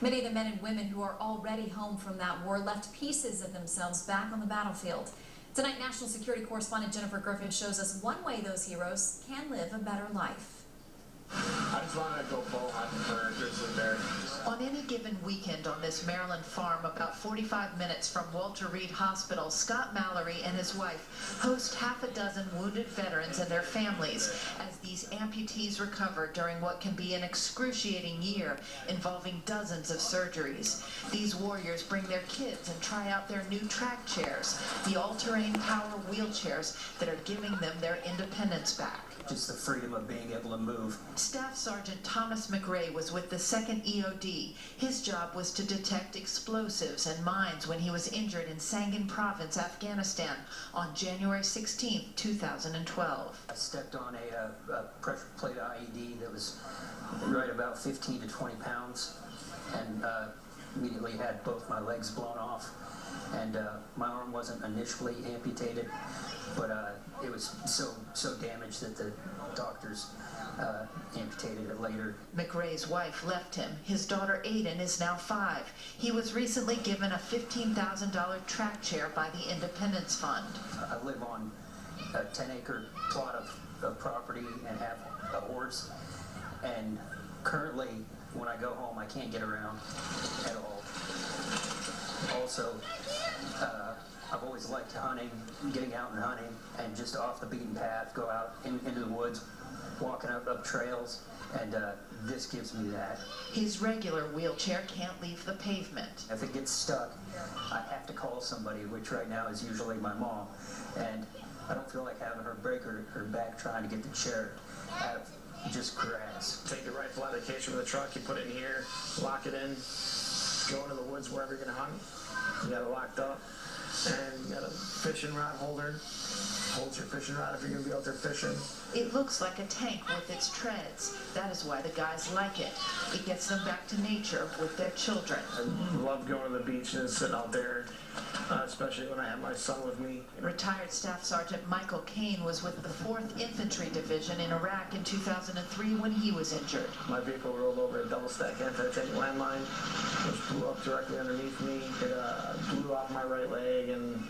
Many of the men and women who are already home from that war left pieces of themselves back on the battlefield. Tonight, national security correspondent Jennifer Griffin shows us one way those heroes can live a better life. I just wanted to go bow hunting for a grizzly bear. On any given weekend on this Maryland farm, about 45 minutes from Walter Reed Hospital, Scott Mallory and his wife host half a dozen wounded veterans and their families as these amputees recover during what can be an excruciating year involving dozens of surgeries. These warriors bring their kids and try out their new track chairs, the all-terrain power wheelchairs that are giving them their independence back. Just the freedom of being able to move. Staff Sergeant Thomas McRae was with the 2nd EOD. His job was to detect explosives and mines when he was injured in Sangin Province, Afghanistan on January 16, 2012. I stepped on a pressure plate IED that was right about 15 to 20 pounds and immediately had both my legs blown off. And my arm wasn't initially amputated, but it was so damaged that the doctors amputated it later. McRae's wife left him. His daughter Aiden is now 5. He was recently given a $15,000 track chair by the Independence Fund. I live on a 10-acre plot of property and have a horse, and currently when I go home I can't get around at all. Also, I've always liked hunting, getting out and hunting, and just off the beaten path, go out into the woods, walking up trails, and this gives me that. His regular wheelchair can't leave the pavement. If it gets stuck, I have to call somebody, which right now is usually my mom, and I don't feel like having her break her back trying to get the chair out of just grass. Take the rifle out of the case from the truck, you put it in here, lock it in, go into the woods wherever you're going to hunt. You got it locked up, and you got a fishing rod holder. Holds your fishing rod if you're going to be out there fishing. It looks like a tank with its treads. That is why the guys like it. It gets them back to nature with their children. I love going to the beach and sitting out there, especially when I have my son with me. Retired Staff Sergeant Michael Kane was with the 4th Infantry Division in Iraq in 2003 when he was injured. My vehicle rolled over a double-stack anti-tank landmine, which blew up directly underneath me. It blew off my right leg and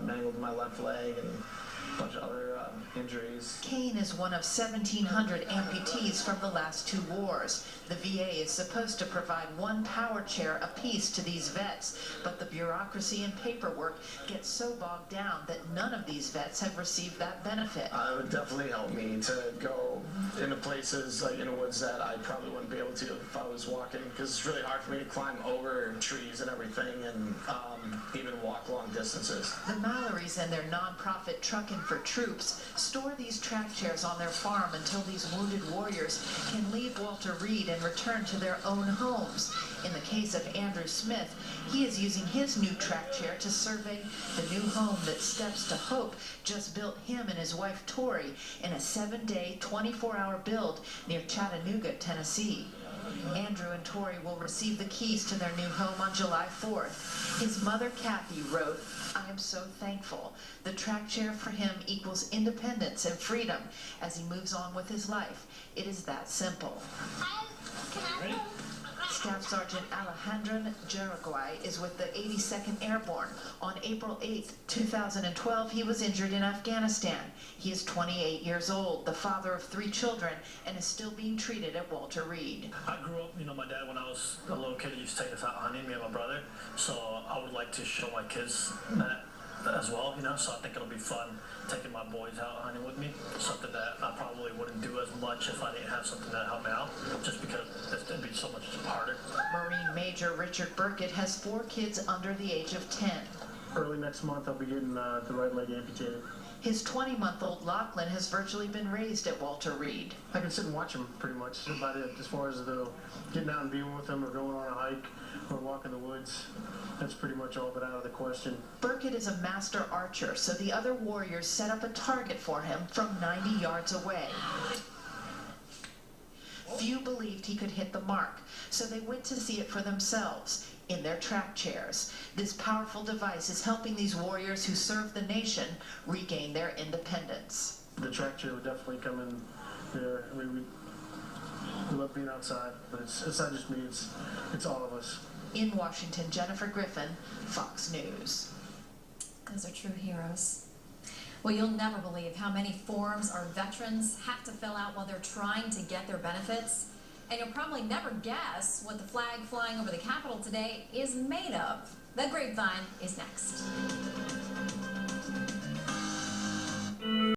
mangled my left leg and a bunch of other injuries. Kane is one of 1,700 amputees from the last 2 wars. The VA is supposed to provide 1 power chair apiece to these vets, but the bureaucracy and paperwork gets so bogged down that none of these vets have received that benefit. It would definitely help me to go into places like in the woods that I probably wouldn't be able to if I was walking, because it's really hard for me to climb over trees and everything and even walk long distances. The Mallorys and their nonprofit Truckin' for Troops store these track chairs on their farm until these wounded warriors can leave Walter Reed and return to their own homes. In the case of Andrew Smith, he is using his new track chair to survey the new home that Steps to Hope just built him and his wife Tori in a 7-day, 24-hour build near Chattanooga, Tennessee. Andrew and Tori will receive the keys to their new home on July 4th. His mother, Kathy, wrote, "I am so thankful. The track chair for him equals independence and freedom as he moves on with his life. It is that simple." Staff Sergeant Alejandro Jaraguay is with the 82nd Airborne. On April 8, 2012, he was injured in Afghanistan. He is 28 years old, the father of 3 children, and is still being treated at Walter Reed. I grew up, my dad, when I was a little kid, he used to take us out hunting, me and my brother. So I would like to show my kids that as well, so I think it'll be fun taking my boys out hunting with me. Something that I probably wouldn't do as much if I didn't have something that helped me out, just because it'd be so much harder. Marine Major Richard Burkett has 4 kids under the age of 10. Early next month, I'll be getting the right leg amputated. His 20-month-old Lachlan has virtually been raised at Walter Reed. I can sit and watch him pretty much. That's about it. As far as getting out and being with him or going on a hike or walking the woods, that's pretty much all but out of the question. Burkett is a master archer, so the other warriors set up a target for him from 90 yards away. Few believed he could hit the mark, so they went to see it for themselves in their track chairs. This powerful device is helping these warriors who serve the nation regain their independence. The track chair would definitely come in there. I mean, We love being outside, but it's not just me, it's all of us. In Washington, Jennifer Griffin, Fox News. Those are true heroes. Well, you'll never believe how many forms our veterans have to fill out while they're trying to get their benefits. And you'll probably never guess what the flag flying over the Capitol today is made of. The Grapevine is next.